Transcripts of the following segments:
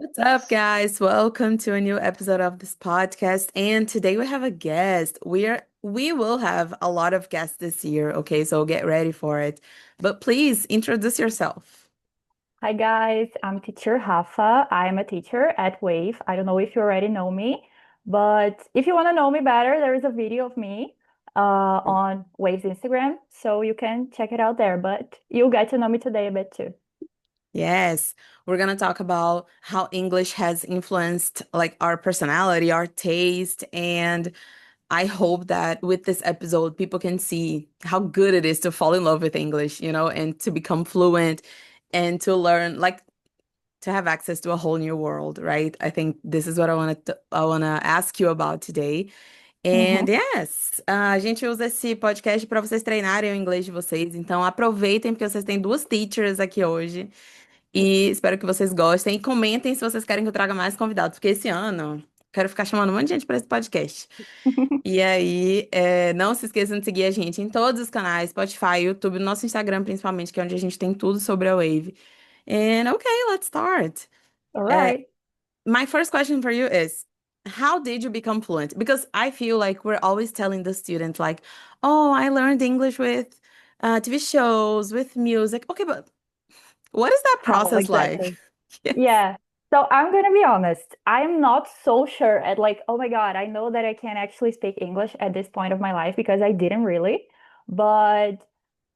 What's up, guys? Welcome to a new episode of this podcast. And today we have a guest. We will have a lot of guests this year, okay? So get ready for it. But please introduce yourself. Hi guys, I'm teacher Rafa. I'm a teacher at Wave. I don't know if you already know me, but if you want to know me better, there is a video of me on Wave's Instagram, so you can check it out there. But you'll get to know me today a bit too. Yes, we're gonna talk about how English has influenced like our personality, our taste, and I hope that with this episode, people can see how good it is to fall in love with English, and to become fluent and to learn like to have access to a whole new world, right? I think this is what I want to ask you about today. And Mhm. yes, a gente usa esse podcast para vocês treinarem o inglês de vocês. Então aproveitem porque vocês têm duas teachers aqui hoje e espero que vocês gostem e comentem se vocês querem que eu traga mais convidados, porque esse ano eu quero ficar chamando um monte de gente para esse podcast. E aí, não se esqueçam de seguir a gente em todos os canais, Spotify, YouTube, no nosso Instagram principalmente, que é onde a gente tem tudo sobre a Wave. And okay, let's start. All Uh, right. my first question for you is, how did you become fluent? Because I feel like we're always telling the student like, oh, I learned English with TV shows, with music. Okay, but what is that How process like? exactly? Yes. Yeah. So I'm gonna be honest. I'm not so sure at like, oh my God, I know that I can actually speak English at this point of my life because I didn't really. But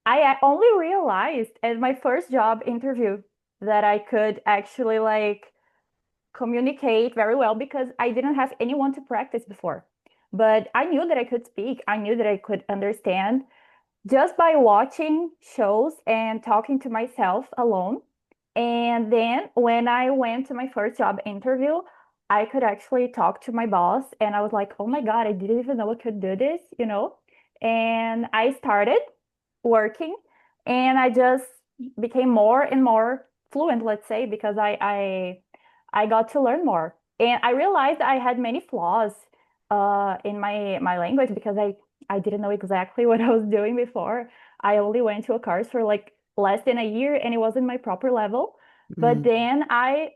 I only realized at my first job interview that I could actually like communicate very well because I didn't have anyone to practice before. But I knew that I could speak, I knew that I could understand just by watching shows and talking to myself alone. And then when I went to my first job interview, I could actually talk to my boss and I was like, oh my God, I didn't even know I could do this. And I started working and I just became more and more fluent, let's say, because I got to learn more. And I realized I had many flaws in my language because I didn't know exactly what I was doing before. I only went to a course for like less than a year and it wasn't my proper level. But Mm, then I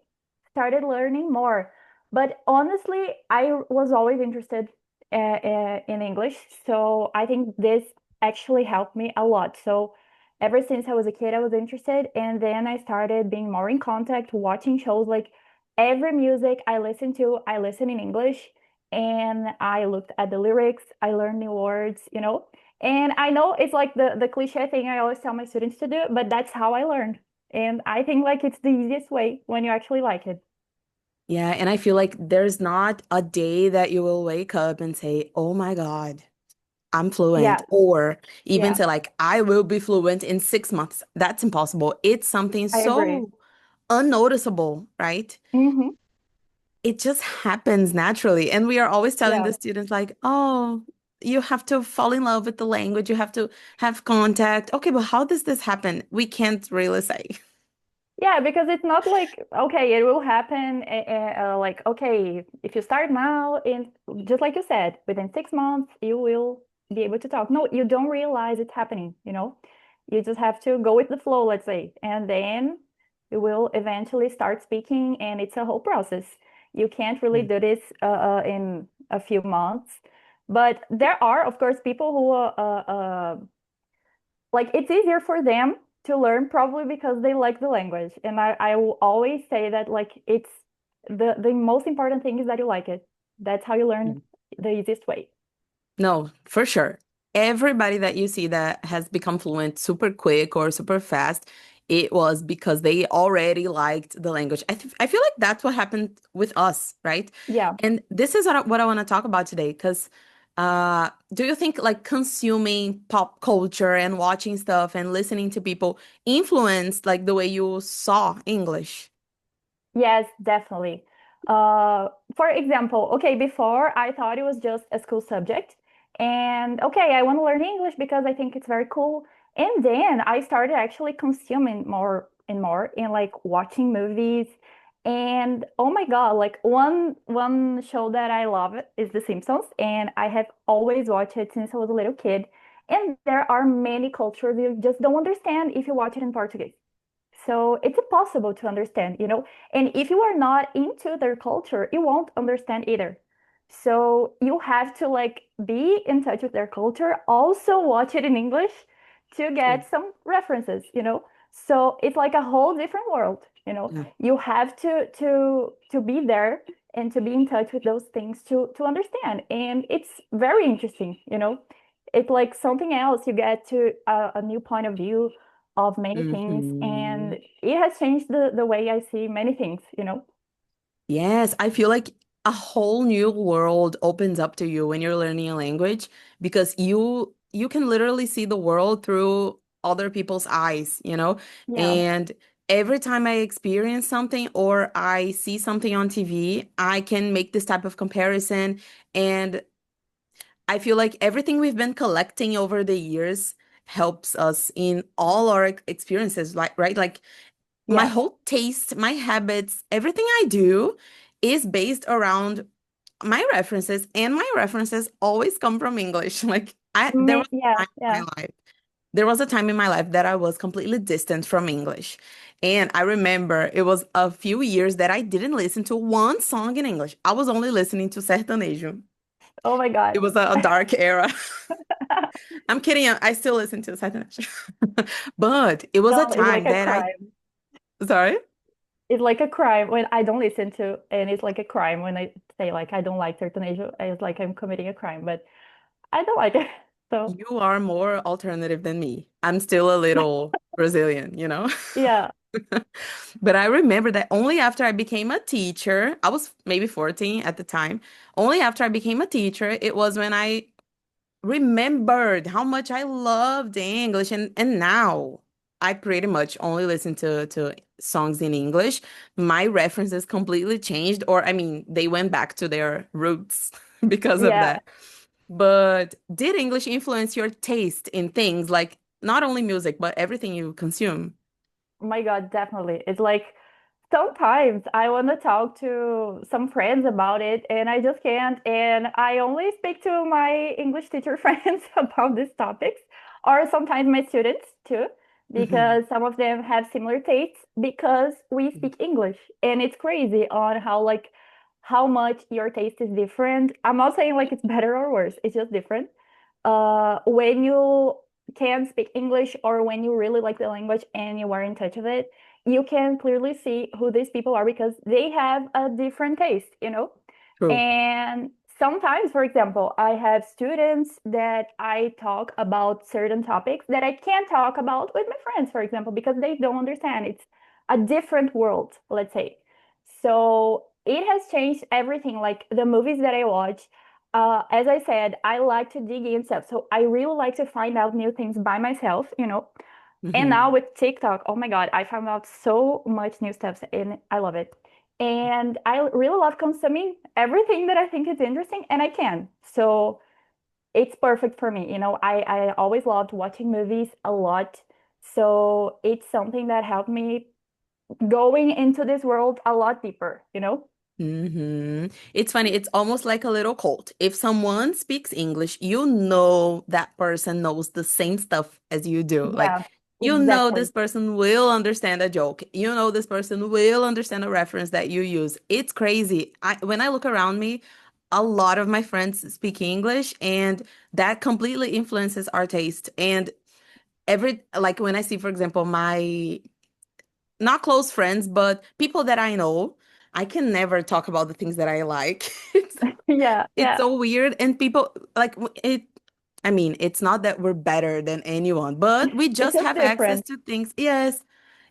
started learning more. But honestly, I was always interested in English. So I think this actually helped me a lot. So ever since I was a kid, I was interested. And then I started being more in contact, watching shows like every music I listen to, I listen in English and I looked at the lyrics, I learned new words. And I know it's like the cliche thing I always tell my students to do, but that's how I learned. And I think like it's the easiest way when you actually like it. yeah, and I feel like there's not a day that you will wake up and say, oh my God, I'm fluent, Yeah, or even yeah, say like, I will be fluent in 6 months. That's impossible. It's something I agree. so unnoticeable, right? Hmm. It just happens naturally. And we are always telling Yeah. the students, like, oh, you have to fall in love with the language, you have to have contact. Okay, but how does this happen? We can't really say. Yeah, because it's not like, okay, it will happen like, okay, if you start now in just like you said, within 6 months, you will be able to talk. No, you don't realize it's happening. You just have to go with the flow, let's say, and then you will eventually start speaking, and it's a whole process. You can't really Mm. do this in a few months, but there are, of course, people who like it's easier for them to learn probably because they like the language. And I will always say that like it's the most important thing is that you like it. That's how you learn the easiest way. No, for sure. Everybody that you see that has become fluent super quick or super fast, it was because they already liked the language. I feel like that's what happened with us, right? Yeah. And this is what I want to talk about today, because do you think like consuming pop culture and watching stuff and listening to people influenced like the way you saw English? Yes, definitely. For example, okay, before I thought it was just a school subject. And okay, I want to learn English because I think it's very cool. And then I started actually consuming more and more and like watching movies. And oh my God, like one show that I love is The Simpsons, and I have always watched it since I was a little kid. And there are many cultures you just don't understand if you watch it in Portuguese. So it's impossible to understand, you know? And if you are not into their culture, you won't understand either. So you have to like be in touch with their culture, also watch it in English to True. get some references, you know? So it's like a whole different world, you know? Yeah. You have to be there and to be in touch with those things to understand. And it's very interesting, you know? It's like something else. You get to a new point of view of many things, and Hmm. it has changed the way I see many things, you know? Yes, I feel like a whole new world opens up to you when you're learning a language because you can literally see the world through other people's eyes, you know? Yeah. And every time I experience something or I see something on TV, I can make this type of comparison. And I feel like everything we've been collecting over the years helps us in all our experiences, like, right? Like my Yes. whole taste, my habits, everything I do is based around my references, and my references always come from English. Like there was Yeah, a time in yeah. my life. There was a time in my life that I was completely distant from English. And I remember it was a few years that I didn't listen to one song in English. I was only listening to sertanejo. Oh my It God. was a dark era. I'm kidding. I still listen to sertanejo. But it was a No, it's like time a that crime. sorry? It's like a crime when I don't listen to, and it's like a crime when I say like I don't like certain Asia. It's like I'm committing a crime, but I don't like it. So You are more alternative than me. I'm still a little Brazilian, you know? yeah. But I remember that only after I became a teacher, I was maybe 14 at the time. Only after I became a teacher, it was when I remembered how much I loved English. And now I pretty much only listen to songs in English. My references completely changed, or I mean, they went back to their roots because of Yeah. that. But did English influence your taste in things like not only music, but everything you consume? Oh my God, definitely. It's like sometimes I want to talk to some friends about it and I just can't. And I only speak to my English teacher friends about these topics, or sometimes my students too, Hmm. because some of them have similar tastes because we speak English. And it's crazy on how like how much your taste is different. I'm not saying like it's better or worse, it's just different. When you can speak English or when you really like the language and you are in touch with it, you can clearly see who these people are because they have a different taste, you know? True. And sometimes, for example, I have students that I talk about certain topics that I can't talk about with my friends, for example, because they don't understand. It's a different world, let's say. So it has changed everything. Like the movies that I watch, as I said, I like to dig in stuff. So I really like to find out new things by myself, you know. And now Hmm. with TikTok, oh my God, I found out so much new stuff and I love it. And I really love consuming everything that I think is interesting and I can. So it's perfect for me. You know, I always loved watching movies a lot. So it's something that helped me going into this world a lot deeper, you know? It's funny. It's almost like a little cult. If someone speaks English, you know that person knows the same stuff as you do. Like, Yeah, you know exactly. this person will understand a joke. You know this person will understand a reference that you use. It's crazy. When I look around me, a lot of my friends speak English, and that completely influences our taste. And like when I see, for example, my not close friends, but people that I know, I can never talk about the things that I like. Yeah, It's yeah. so weird. And people like it. I mean, it's not that we're better than anyone, but we It's just just have access different. to things. Yes,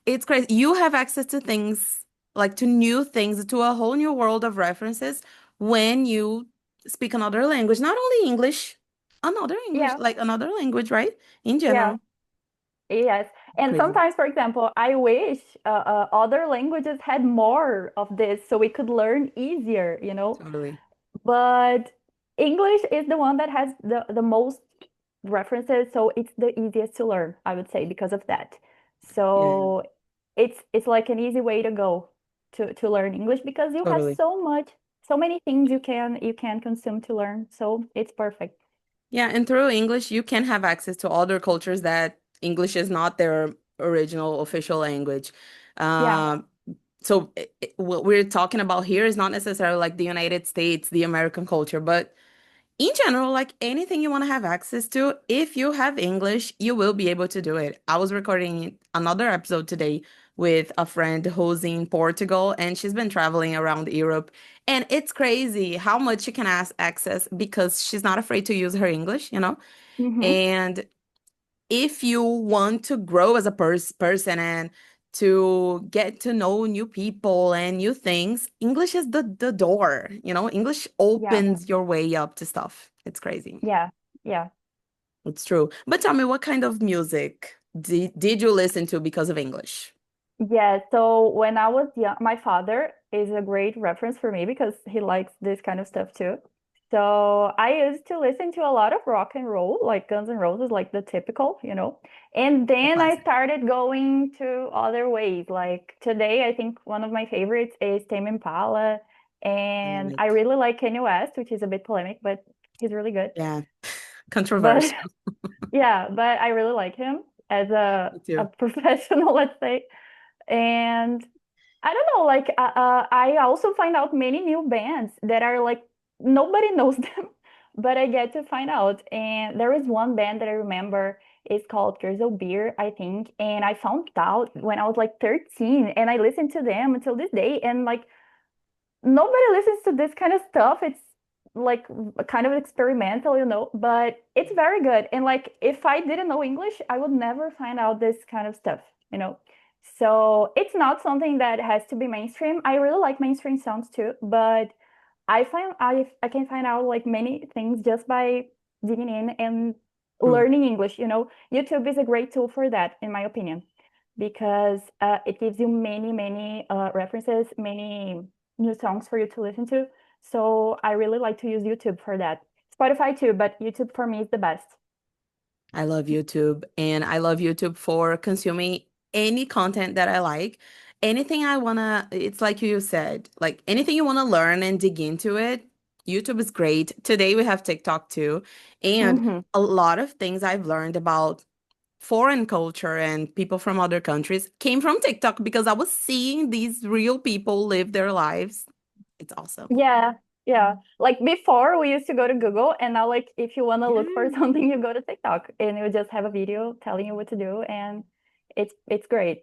it's crazy. You have access to things, like to new things, to a whole new world of references when you speak another language, not only English, another English, Yeah, like another language, right? In yeah. general. Yes. And Crazy. sometimes, for example, I wish other languages had more of this so we could learn easier, you know? Totally. But English is the one that has the most references, so it's the easiest to learn, I would say, because of that. Yeah, So it's like an easy way to go to learn English because you have totally. so many things you can consume to learn. So it's perfect. Yeah, and through English, you can have access to other cultures that English is not their original official language. Yeah. Um, so what we're talking about here is not necessarily like the United States, the American culture, but in general, like anything you want to have access to, if you have English, you will be able to do it. I was recording another episode today with a friend who's in Portugal, and she's been traveling around Europe. And it's crazy how much she can access because she's not afraid to use her English, you know? Mm-hmm. And if you want to grow as a person and to get to know new people and new things, English is the door, you know? English Yeah. opens your way up to stuff. It's crazy. Yeah. Yeah. It's true. But tell me, what kind of music did you listen to because of English? Yeah, so when I was young, my father is a great reference for me because he likes this kind of stuff too. So I used to listen to a lot of rock and roll, like Guns N' Roses, like the typical, you know. And The then I classic. started going to other ways. Like today, I think one of my favorites is Tame Impala, I love and I it. really like Kanye West, which is a bit polemic, but he's really good. Yeah. But Controversial. yeah, but I really like him as Me a too. professional, let's say. And I don't know, like I also find out many new bands that are like nobody knows them, but I get to find out. And there is one band that I remember is called Girls Beer, I think, and I found out when I was like 13, and I listened to them until this day, and like nobody listens to this kind of stuff. It's like kind of experimental, you know, but it's very good. And like if I didn't know English, I would never find out this kind of stuff, you know. So it's not something that has to be mainstream. I really like mainstream songs too, but I can find out like many things just by digging in and True. learning English, you know. YouTube is a great tool for that, in my opinion, because it gives you many references, many new songs for you to listen to. So I really like to use YouTube for that. Spotify too, but YouTube for me is the best. I love YouTube, and I love YouTube for consuming any content that I like. Anything I wanna, it's like you said, like anything you wanna learn and dig into it, YouTube is great. Today we have TikTok too. And Hmm. a lot of things I've learned about foreign culture and people from other countries came from TikTok because I was seeing these real people live their lives. It's awesome. Yeah, yeah. Like before, we used to go to Google, and now like if you want to look for Yeah. something, you go to TikTok, and you just have a video telling you what to do, and it's great.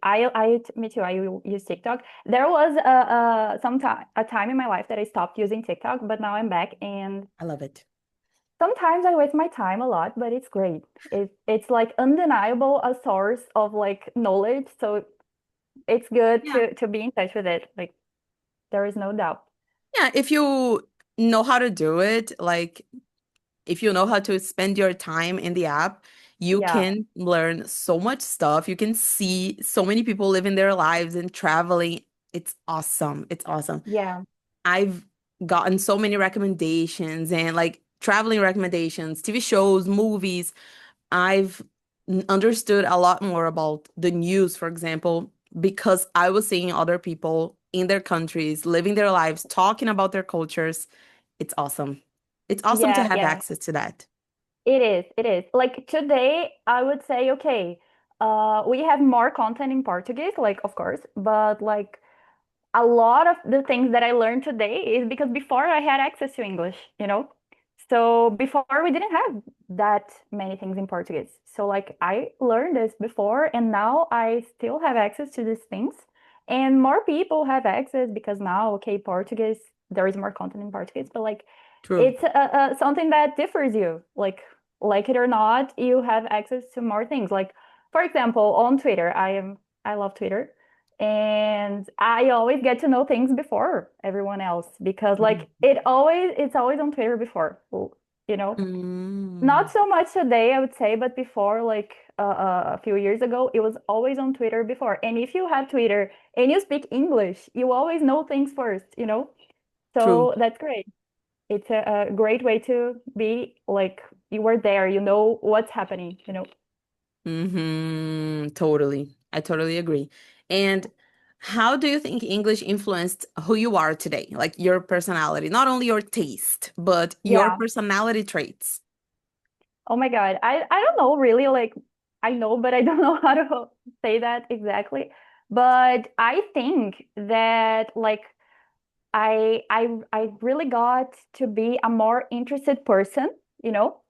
Me too. Use TikTok. There was a time in my life that I stopped using TikTok, but now I'm back, and I love it. sometimes I waste my time a lot, but it's great. It's like undeniable a source of like knowledge, so it's good Yeah. to be in touch with it. Like there is no doubt. Yeah, if you know how to do it, like if you know how to spend your time in the app, you Yeah, can learn so much stuff. You can see so many people living their lives and traveling. It's awesome. It's awesome. yeah. I've gotten so many recommendations and like traveling recommendations, TV shows, movies. I've understood a lot more about the news, for example, because I was seeing other people in their countries living their lives, talking about their cultures. It's awesome. It's awesome to Yeah, have yeah, access to that. it is. It is. Like today, I would say, okay, we have more content in Portuguese, like of course, but like a lot of the things that I learned today is because before I had access to English, you know? So before we didn't have that many things in Portuguese. So like I learned this before and now I still have access to these things. And more people have access because now, okay, Portuguese, there is more content in Portuguese, but like True. it's something that differs you. Like it or not, you have access to more things. Like for example, on Twitter, I love Twitter and I always get to know things before everyone else because like it's always on Twitter before, you know. Not Mm, so much today, I would say, but before, like a few years ago, it was always on Twitter before. And if you have Twitter and you speak English, you always know things first, you know. true. So that's great. It's a great way to be like you were there, you know what's happening, you know. Totally. I totally agree. And how do you think English influenced who you are today? Like your personality, not only your taste, but your Yeah. personality traits. Oh my God. I don't know really like I know, but I don't know how to say that exactly. But I think that like I really got to be a more interested person, you know.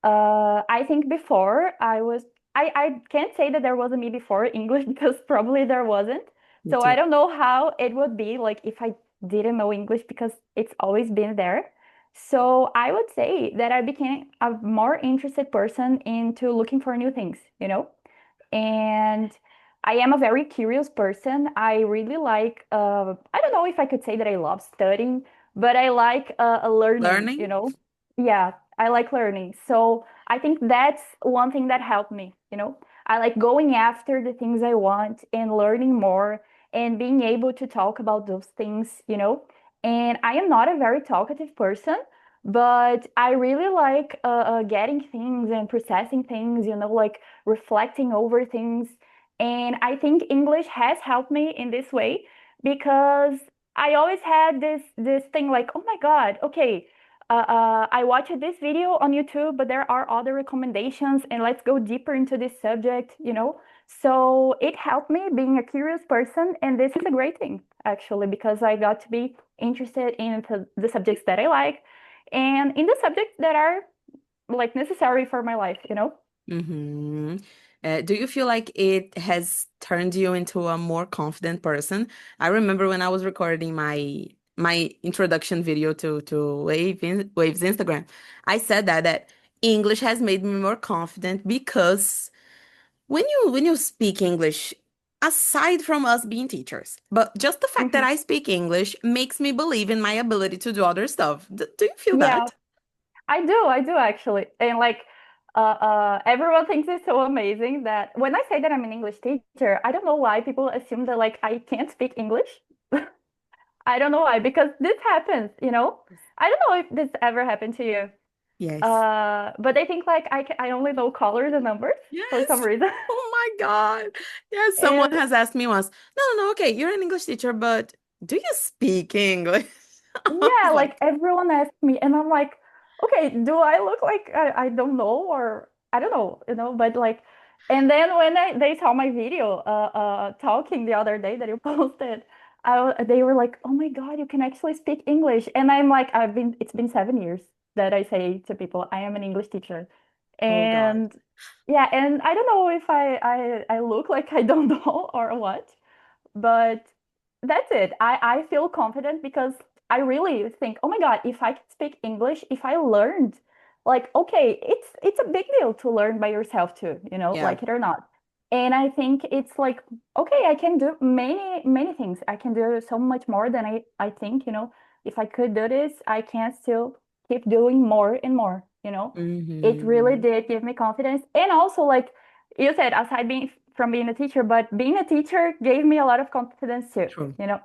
I think before I can't say that there was a me before English because probably there wasn't. Me So I too. don't know how it would be like if I didn't know English because it's always been there. So I would say that I became a more interested person into looking for new things, you know. And I am a very curious person. I really like, I don't know if I could say that I love studying, but I like learning, you Learning? know? Yeah, I like learning. So I think that's one thing that helped me, you know? I like going after the things I want and learning more and being able to talk about those things, you know? And I am not a very talkative person, but I really like getting things and processing things, you know, like reflecting over things. And I think English has helped me in this way because I always had this thing like, oh my God, okay, I watched this video on YouTube, but there are other recommendations, and let's go deeper into this subject, you know? So it helped me being a curious person, and this is a great thing actually because I got to be interested in the subjects that I like and in the subjects that are like necessary for my life, you know? Mm-hmm. Do you feel like it has turned you into a more confident person? I remember when I was recording my introduction video to Wave's Instagram, I said that English has made me more confident because when you speak English, aside from us being teachers, but just the fact that Mhm. I speak English makes me believe in my ability to do other stuff. Do you feel Yeah, that? I do actually. And like everyone thinks it's so amazing that when I say that I'm an English teacher, I don't know why people assume that like I can't speak English. I don't know why, because this happens, you know? I don't know if this ever happened to you. Yes. But I think like I only know colors and numbers for some Yes. reason. Oh my God. Yes, someone And has asked me once, no, no, no, okay, you're an English teacher, but do you speak English? I yeah, was like like, everyone asks me, and I'm like, okay, do I look like I don't know or I don't know, you know? But like, and then when they saw my video, talking the other day that you posted, they were like, oh my God, you can actually speak English, and I'm like, it's been 7 years that I say to people, I am an English teacher, oh God. and yeah, and I don't know if I look like I don't know or what, but that's it. I feel confident because I really think, oh my God, if I can speak English, if I learned, like, okay, it's a big deal to learn by yourself too, you know, Yeah. like it or not. And I think it's like, okay, I can do many things. I can do so much more than I think, you know, if I could do this, I can still keep doing more and more, you know. It really Mm-hmm. did give me confidence. And also like you said, aside being from being a teacher, but being a teacher gave me a lot of confidence too. True. You know,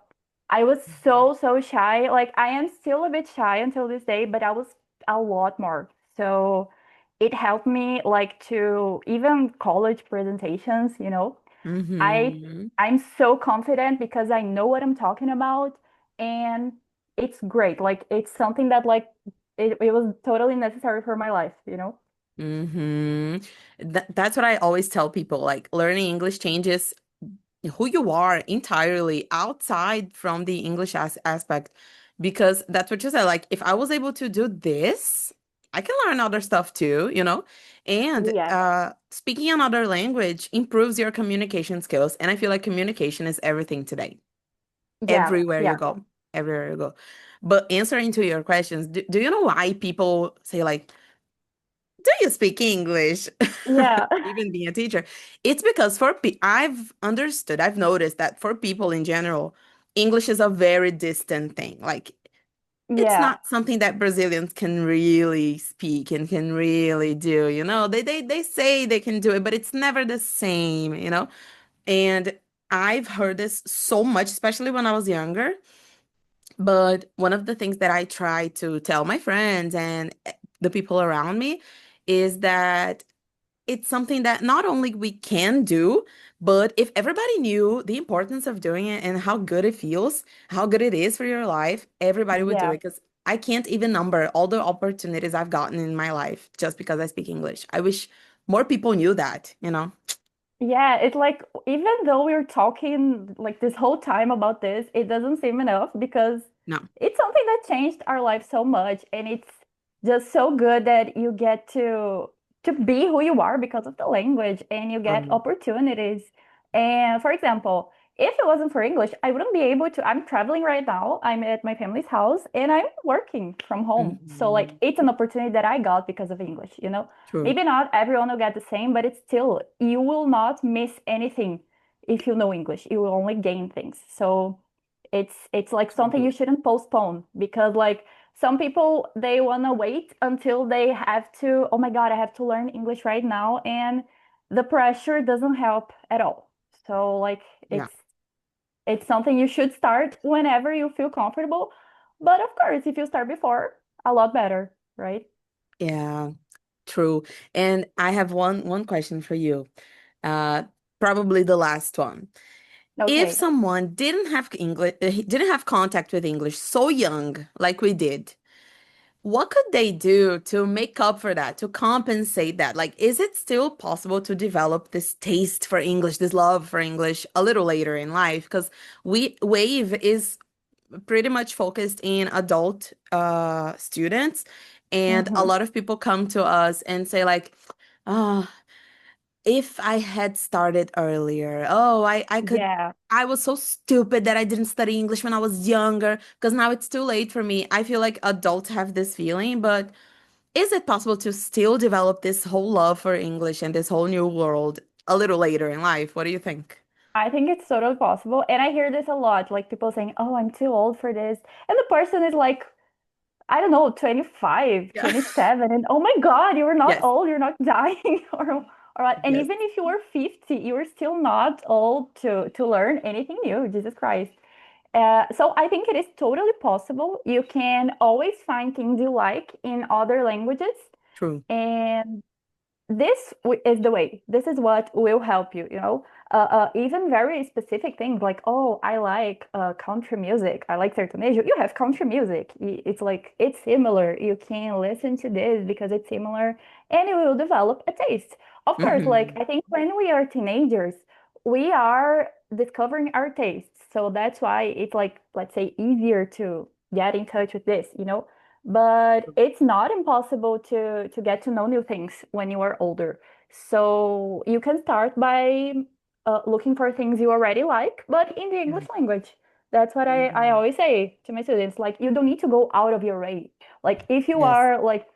I was so shy. Like I am still a bit shy until this day, but I was a lot more. So it helped me like to even college presentations, you know. I Mm-hmm. I'm so confident because I know what I'm talking about and it's great. Like it's something that like it was totally necessary for my life, you know? Mm-hmm. That's what I always tell people. Like learning English changes who you are entirely outside from the English aspect. Because that's what you said. Like, if I was able to do this, I can learn other stuff too, you know? And Yeah. speaking another language improves your communication skills. And I feel like communication is everything today, Yeah. everywhere you Yeah. go, everywhere you go. But answering to your questions, do you know why people say, like, do you speak English? Yeah. Even being a teacher. It's because I've understood, I've noticed that for people in general, English is a very distant thing. Like it's Yeah. not something that Brazilians can really speak and can really do, you know? They say they can do it, but it's never the same, you know? And I've heard this so much, especially when I was younger. But one of the things that I try to tell my friends and the people around me is that it's something that not only we can do, but if everybody knew the importance of doing it and how good it feels, how good it is for your life, everybody would do Yeah. it. Because I can't even number all the opportunities I've gotten in my life just because I speak English. I wish more people knew that, you know? Yeah, it's like even though we're talking like this whole time about this, it doesn't seem enough because No. it's something that changed our life so much, and it's just so good that you get to be who you are because of the language, and you get True. opportunities. And for example, if it wasn't for English, I wouldn't be able to. I'm traveling right now. I'm at my family's house and I'm working from home. So like Mhm. it's an opportunity that I got because of English, you know? True. Maybe not everyone will get the same, but it's still, you will not miss anything if you know English. You will only gain things. So it's like something you True. shouldn't postpone because like some people they want to wait until they have to, oh my God, I have to learn English right now, and the pressure doesn't help at all. So like Yeah. it's something you should start whenever you feel comfortable. But of course, if you start before, a lot better, right? Yeah. True. And I have one question for you. Uh, Probably the last one. If Okay. someone didn't have contact with English so young, like we did, what could they do to make up for that, to compensate that? Like, is it still possible to develop this taste for English, this love for English a little later in life? Because Wave is pretty much focused in adult students, and a Hmm. lot of people come to us and say like, oh, if I had started earlier, oh, I could. Yeah. I was so stupid that I didn't study English when I was younger because now it's too late for me. I feel like adults have this feeling, but is it possible to still develop this whole love for English and this whole new world a little later in life? What do you think? I think it's totally possible. And I hear this a lot, like people saying, "Oh, I'm too old for this." And the person is like, I don't know, 25, Yeah. 27, and oh my God, you're not Yes. old, you're not dying or what. And Yes. even if you were 50, you're still not old to learn anything new, Jesus Christ. So I think it is totally possible. You can always find things you like in other languages, True. and is the way. This is what will help you, you know. Even very specific things like, oh, I like country music. I like sertanejo. You have country music. It's like it's similar. You can listen to this because it's similar, and you will develop a taste. Of course, like Hmm. I think when we are teenagers, we are discovering our tastes. So that's why it's like, let's say, easier to get in touch with this, you know, but it's not impossible to get to know new things when you are older. So you can start by looking for things you already like, but in the Yeah. English language. That's what I Hmm. always say to my students. Like, you don't need to go out of your way. Like, if you Yes. are like,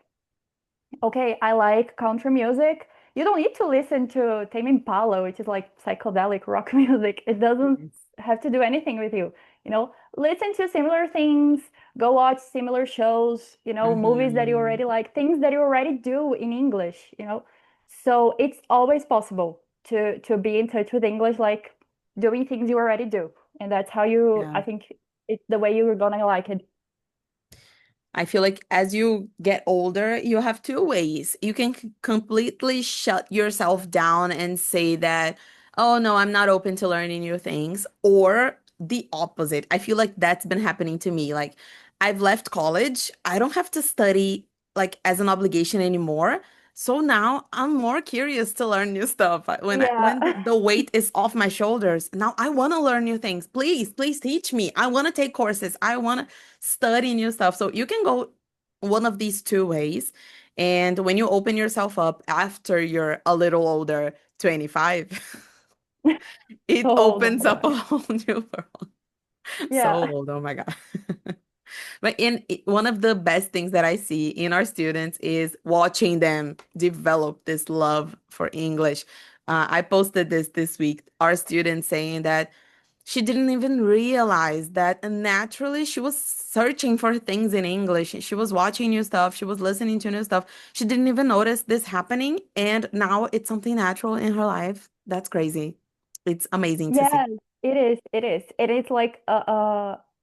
okay, I like country music. You don't need to listen to Tame Impala, which is like psychedelic rock music. It doesn't Yes. have to do anything with you. You know, listen to similar things, go watch similar shows, you know, movies that you Hmm. already like, things that you already do in English, you know. So it's always possible to be in touch with English, like doing things you already do. And that's how you, Yeah. I think it's the way you're gonna like it. I feel like as you get older, you have two ways. You can completely shut yourself down and say that, oh no, I'm not open to learning new things, or the opposite. I feel like that's been happening to me. Like, I've left college, I don't have to study like as an obligation anymore. So now I'm more curious to learn new stuff. When Yeah. the weight is off my shoulders, now I want to learn new things. Please teach me. I want to take courses. I want to study new stuff. So you can go one of these two ways. And when you open yourself up after you're a little older, 25, So it old, oh opens my up a God. whole new world. So Yeah. old, oh my God. But one of the best things that I see in our students is watching them develop this love for English. I posted this week, our student saying that she didn't even realize that naturally she was searching for things in English. She was watching new stuff, she was listening to new stuff. She didn't even notice this happening, and now it's something natural in her life. That's crazy. It's amazing to see. Yes, it is. It is. It is like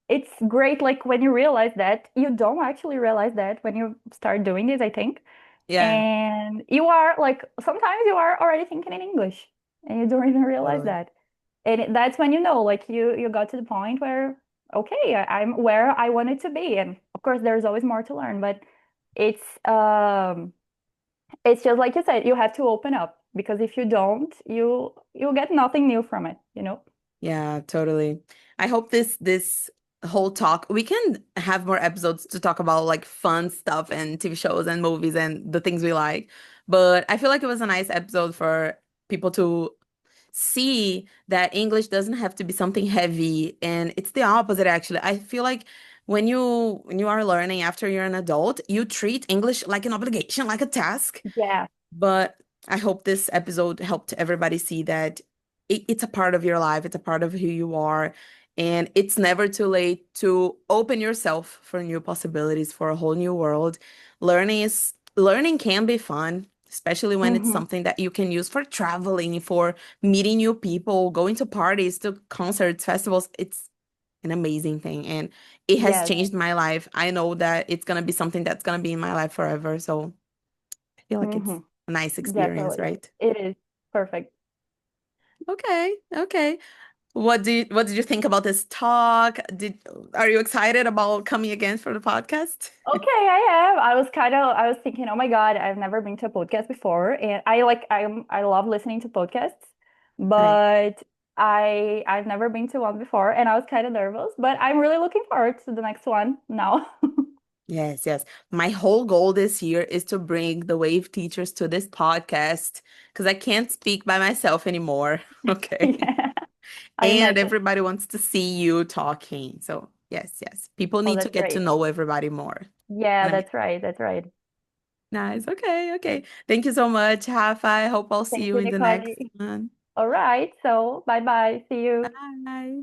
it's great like when you realize that. You don't actually realize that when you start doing this, I think. Yeah, And you are like sometimes you are already thinking in English and you don't even realize totally. that. And that's when you know like you got to the point where okay, I'm where I wanted to be. And of course there's always more to learn, but it's um it's just like you said, you have to open up. because if you don't, you get nothing new from it, you know? Yeah, totally. I hope this whole talk we can have more episodes to talk about like fun stuff and TV shows and movies and the things we like. But I feel like it was a nice episode for people to see that English doesn't have to be something heavy, and it's the opposite actually. I feel like when you are learning after you're an adult, you treat English like an obligation, like a task. Yeah. But I hope this episode helped everybody see that it's a part of your life, it's a part of who you are, and it's never too late to open yourself for new possibilities, for a whole new world. Learning can be fun, especially when it's Hmm. something that you can use for traveling, for meeting new people, going to parties, to concerts, festivals. It's an amazing thing, and it has Yes. changed my life. I know that it's gonna be something that's gonna be in my life forever, so I feel like it's Hmm. a nice experience, Definitely. right? It is perfect. Okay, okay. What did you think about this talk? Are you excited about coming again for the podcast? Okay, I am. I was thinking, oh my God, I've never been to a podcast before. And I love listening to podcasts, Nice. but I've never been to one before and I was kind of nervous, but I'm really looking forward to the next one now. Yes, yes. My whole goal this year is to bring the wave teachers to this podcast because I can't speak by myself anymore. Okay. Yeah, I And imagine. everybody wants to see you talking. So, yes, yes. People Oh, need to that's get to great. know everybody more. Yeah, And I'm that's right. That's right. nice. Okay, okay. Thank you so much, Rafa. I hope I'll see Thank you you, in the Nicole. next one. All right. So bye bye. See you. Bye.